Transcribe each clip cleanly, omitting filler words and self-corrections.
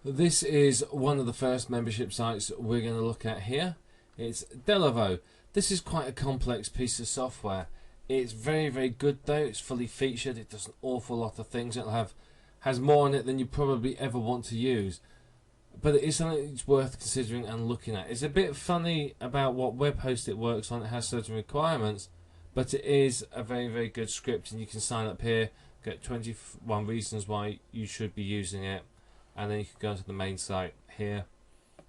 This is one of the first membership sites we're going to look at here. It's Deliveroo. This is quite a complex piece of software. It's very good though. It's fully featured. It does an awful lot of things. Has more on it than you probably ever want to use. But it is something that's worth considering and looking at. It's a bit funny about what web host it works on. It has certain requirements, but it is a very good script, and you can sign up here, get 21 reasons why you should be using it, and then you can go to the main site here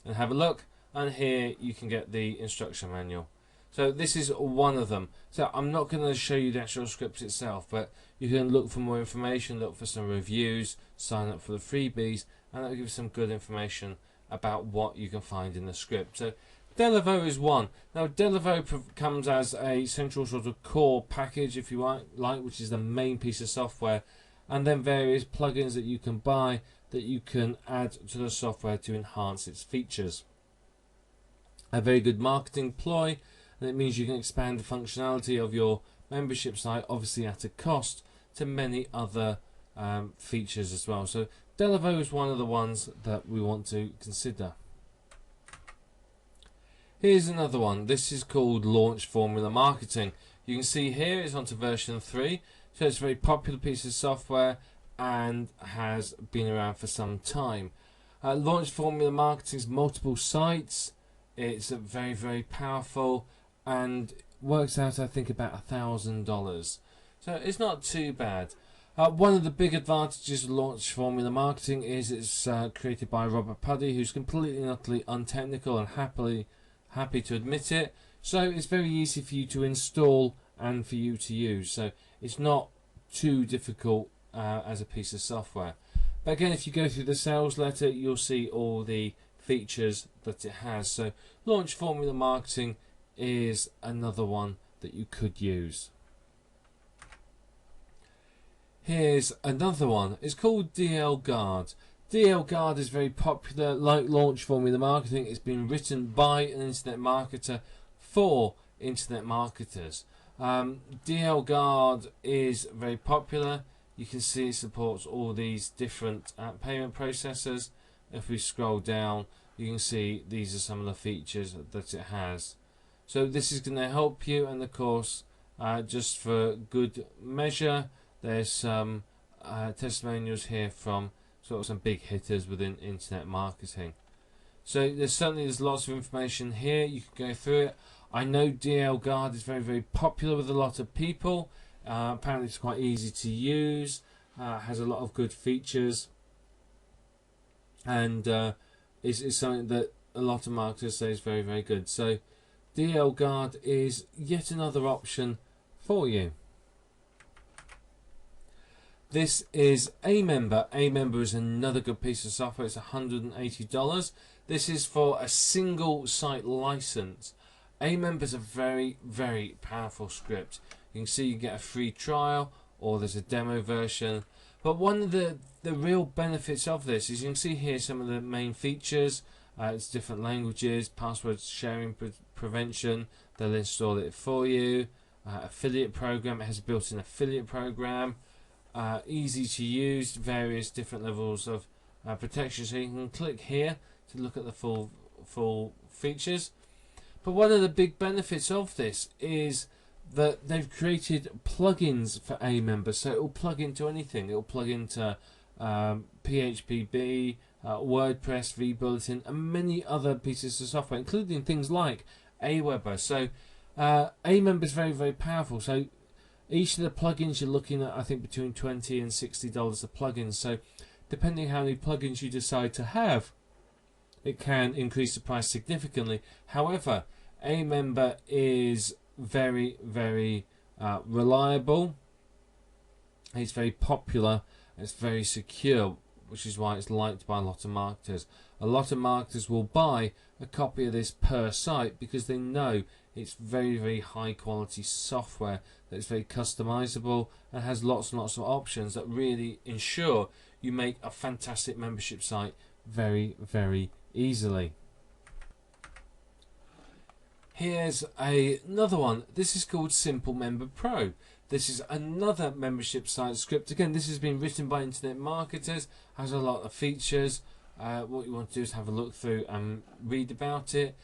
and have a look, and here you can get the instruction manual. So this is one of them. So I'm not going to show you the actual script itself, but you can look for more information, look for some reviews, sign up for the freebies, and that'll give you some good information about what you can find in the script. So Deliveroo is one. Now Deliveroo comes as a central sort of core package, if you like, which is the main piece of software, and then various plugins that you can buy that you can add to the software to enhance its features. A very good marketing ploy, and it means you can expand the functionality of your membership site, obviously at a cost, to many other features as well. So Deliveroo is one of the ones that we want to consider. Here's another one. This is called Launch Formula Marketing. You can see here it's onto version 3, so it's a very popular piece of software and has been around for some time. Launch Formula Marketing's multiple sites. It's very powerful and works out, I think, about $1,000. So it's not too bad. One of the big advantages of Launch Formula Marketing is it's created by Robert Puddy, who's completely and utterly untechnical and happy to admit it. So it's very easy for you to install and for you to use. So it's not too difficult as a piece of software. But again, if you go through the sales letter, you'll see all the features that it has. So Launch Formula Marketing is another one that you could use. Here's another one. It's called DL Guard. DL Guard is very popular. Like Launch Formula Marketing, it's been written by an internet marketer for internet marketers. DL Guard is very popular. You can see it supports all these different payment processors. If we scroll down, you can see these are some of the features that it has. So this is going to help you, and of course, just for good measure, there's some testimonials here from sort of some big hitters within internet marketing. So there's lots of information here. You can go through it. I know DL Guard is very popular with a lot of people. Apparently it's quite easy to use, has a lot of good features, and is something that a lot of marketers say is very good. So DL Guard is yet another option for you. This is Amember. Amember is another good piece of software. It's $180. This is for a single site license. Amember is a very powerful script. You can see you get a free trial, or there's a demo version. But one of the real benefits of this is you can see here some of the main features. It's different languages, password sharing prevention. They'll install it for you. Affiliate program. It has a built-in affiliate program. Easy to use, various different levels of protection. So you can click here to look at the full features. But one of the big benefits of this is that they've created plugins for Amember, so it will plug into anything. It will plug into PHPB, WordPress, vBulletin, and many other pieces of software, including things like Aweber. So Amember is very powerful. So each of the plugins you're looking at, I think, between $20 and $60 a plugin. So depending how many plugins you decide to have, it can increase the price significantly. However, Amember is very reliable. It's very popular. It's very secure, which is why it's liked by a lot of marketers. A lot of marketers will buy a copy of this per site because they know it's very high quality software that's very customizable and has lots and lots of options that really ensure you make a fantastic membership site very easily. Here's another one. This is called Simple Member Pro. This is another membership site script. Again, this has been written by internet marketers, has a lot of features, what you want to do is have a look through and read about it.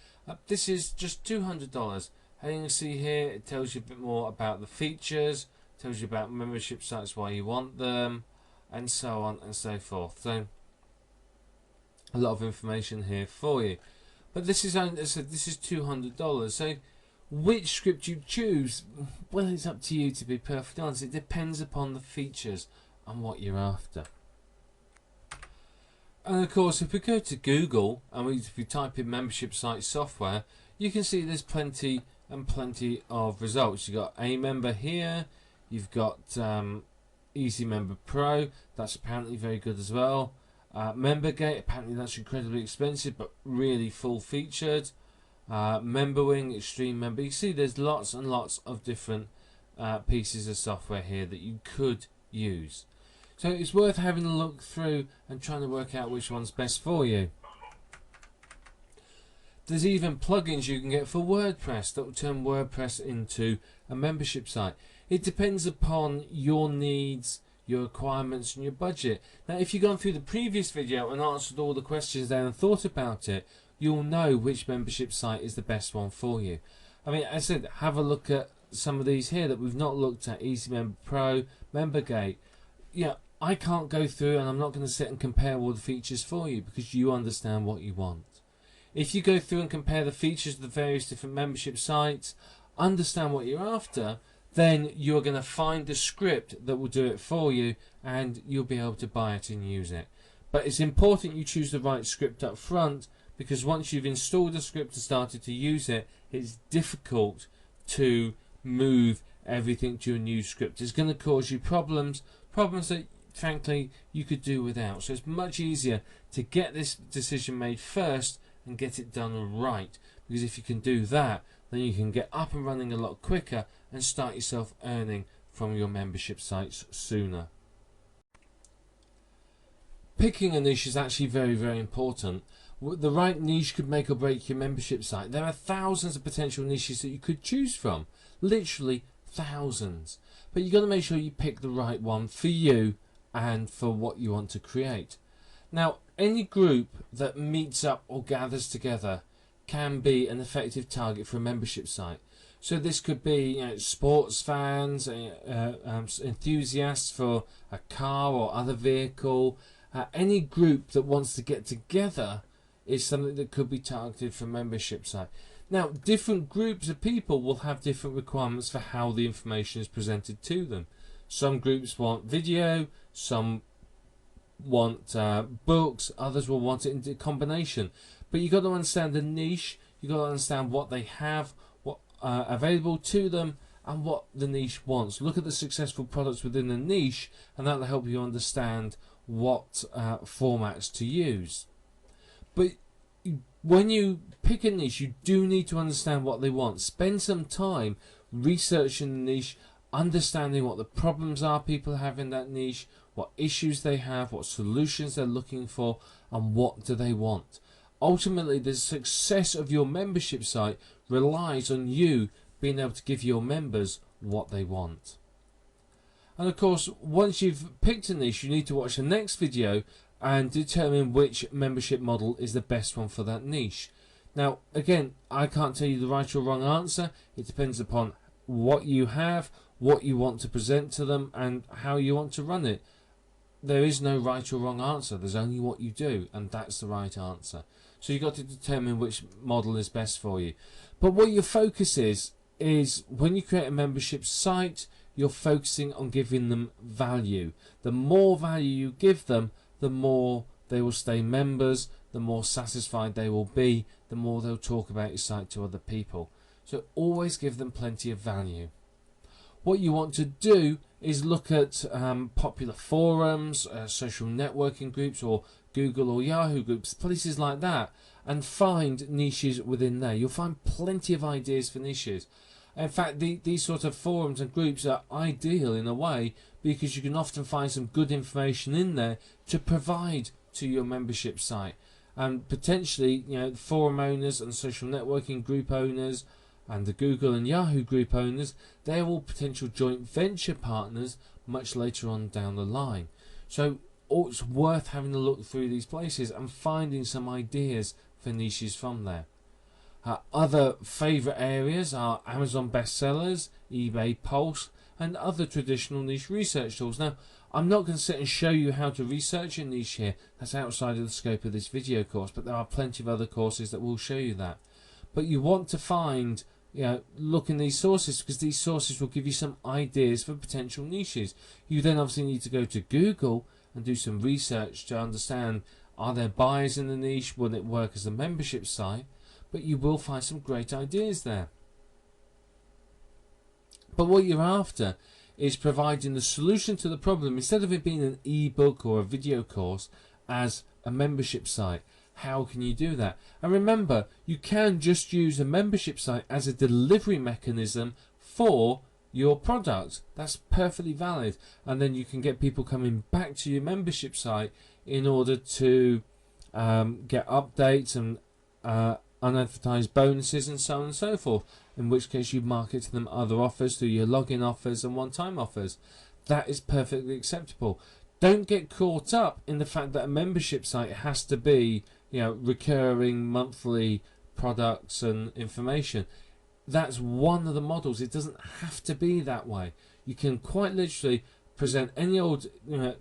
This is just $200. As you can see here, it tells you a bit more about the features, tells you about membership sites, why you want them, and so on and so forth. So a lot of information here for you. But this is only, as I said, this is $200. So which script you choose, well, it's up to you, to be perfectly honest. It depends upon the features and what you're after. And of course, if we go to Google and if we type in membership site software, you can see there's plenty and plenty of results. You've got Amember here, you've got Easy Member Pro, that's apparently very good as well. MemberGate, apparently that's incredibly expensive but really full featured. MemberWing, Extreme Member. You see there's lots and lots of different pieces of software here that you could use. So it's worth having a look through and trying to work out which one's best for you. There's even plugins you can get for WordPress that will turn WordPress into a membership site. It depends upon your needs, your requirements and your budget. Now if you've gone through the previous video and answered all the questions there and thought about it, you'll know which membership site is the best one for you. I mean, as I said, have a look at some of these here that we've not looked at. Easy Member Pro, MemberGate. Yeah, I can't go through and I'm not going to sit and compare all the features for you because you understand what you want. If you go through and compare the features of the various different membership sites, understand what you're after, then you're going to find the script that will do it for you and you'll be able to buy it and use it. But it's important you choose the right script up front, because once you've installed the script and started to use it, it's difficult to move everything to a new script. It's going to cause you problems that frankly you could do without. So it's much easier to get this decision made first and get it done right, because if you can do that, then you can get up and running a lot quicker and start yourself earning from your membership sites sooner. Picking a niche is actually very, very important. The right niche could make or break your membership site. There are thousands of potential niches that you could choose from, literally thousands, but you've got to make sure you pick the right one for you and for what you want to create. Now, any group that meets up or gathers together can be an effective target for a membership site. So this could be sports fans, enthusiasts for a car or other vehicle. Any group that wants to get together is something that could be targeted for a membership site. Now, different groups of people will have different requirements for how the information is presented to them. Some groups want video, some want books, others will want it in combination. But you've got to understand the niche, you've got to understand what they have, what available to them, and what the niche wants. Look at the successful products within the niche, and that will help you understand what formats to use. But when you pick a niche, you do need to understand what they want. Spend some time researching the niche, understanding what the problems are people have in that niche, what issues they have, what solutions they're looking for, and what do they want. Ultimately, the success of your membership site relies on you being able to give your members what they want. And of course, once you've picked a niche, you need to watch the next video and determine which membership model is the best one for that niche. Now, again, I can't tell you the right or wrong answer. It depends upon what you have, what you want to present to them, and how you want to run it. There is no right or wrong answer. There's only what you do, and that's the right answer. So you've got to determine which model is best for you. But what your focus is when you create a membership site, you're focusing on giving them value. The more value you give them, the more they will stay members, the more satisfied they will be, the more they'll talk about your site to other people. So always give them plenty of value. What you want to do is look at popular forums, social networking groups, or Google or Yahoo groups, places like that, and find niches within there. You'll find plenty of ideas for niches. In fact, these sort of forums and groups are ideal in a way, because you can often find some good information in there to provide to your membership site. And potentially, forum owners and social networking group owners and the Google and Yahoo group owners, they're all potential joint venture partners much later on down the line. So it's worth having a look through these places and finding some ideas for niches from there. Other favourite areas are Amazon bestsellers, eBay Pulse, and other traditional niche research tools. Now, I'm not going to sit and show you how to research a niche here. That's outside of the scope of this video course, but there are plenty of other courses that will show you that. But you want to find, look in these sources, because these sources will give you some ideas for potential niches. You then obviously need to go to Google and do some research to understand, are there buyers in the niche? Will it work as a membership site? But you will find some great ideas there. But what you're after is providing the solution to the problem, instead of it being an ebook or a video course, as a membership site. How can you do that? And remember, you can just use a membership site as a delivery mechanism for your product. That's perfectly valid. And then you can get people coming back to your membership site in order to get updates and unadvertised bonuses and so on and so forth, in which case you market to them other offers through your login offers and one-time offers. That is perfectly acceptable. Don't get caught up in the fact that a membership site has to be, recurring monthly products and information. That's one of the models. It doesn't have to be that way. You can quite literally present any old,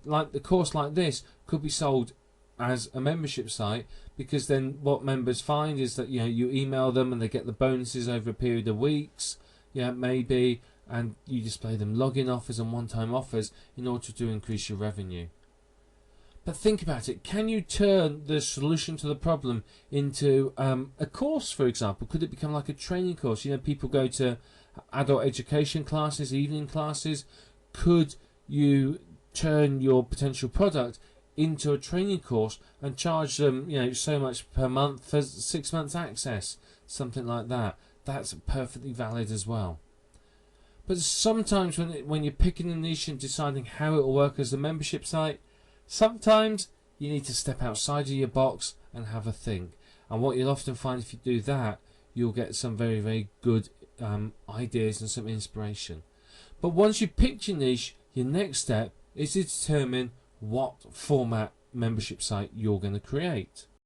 like the course like this could be sold as a membership site, because then what members find is that you email them and they get the bonuses over a period of weeks, maybe, and you display them login offers and one-time offers in order to increase your revenue. But think about it, can you turn the solution to the problem into a course, for example? Could it become like a training course? People go to adult education classes, evening classes. Could you turn your potential product into a training course and charge them so much per month for 6 months access, something like that? That's perfectly valid as well. But sometimes when you're picking a niche and deciding how it will work as a membership site, sometimes you need to step outside of your box and have a think. And what you'll often find, if you do that, you'll get some very, very good ideas and some inspiration. But once you've picked your niche, your next step is to determine what format membership site you're going to create.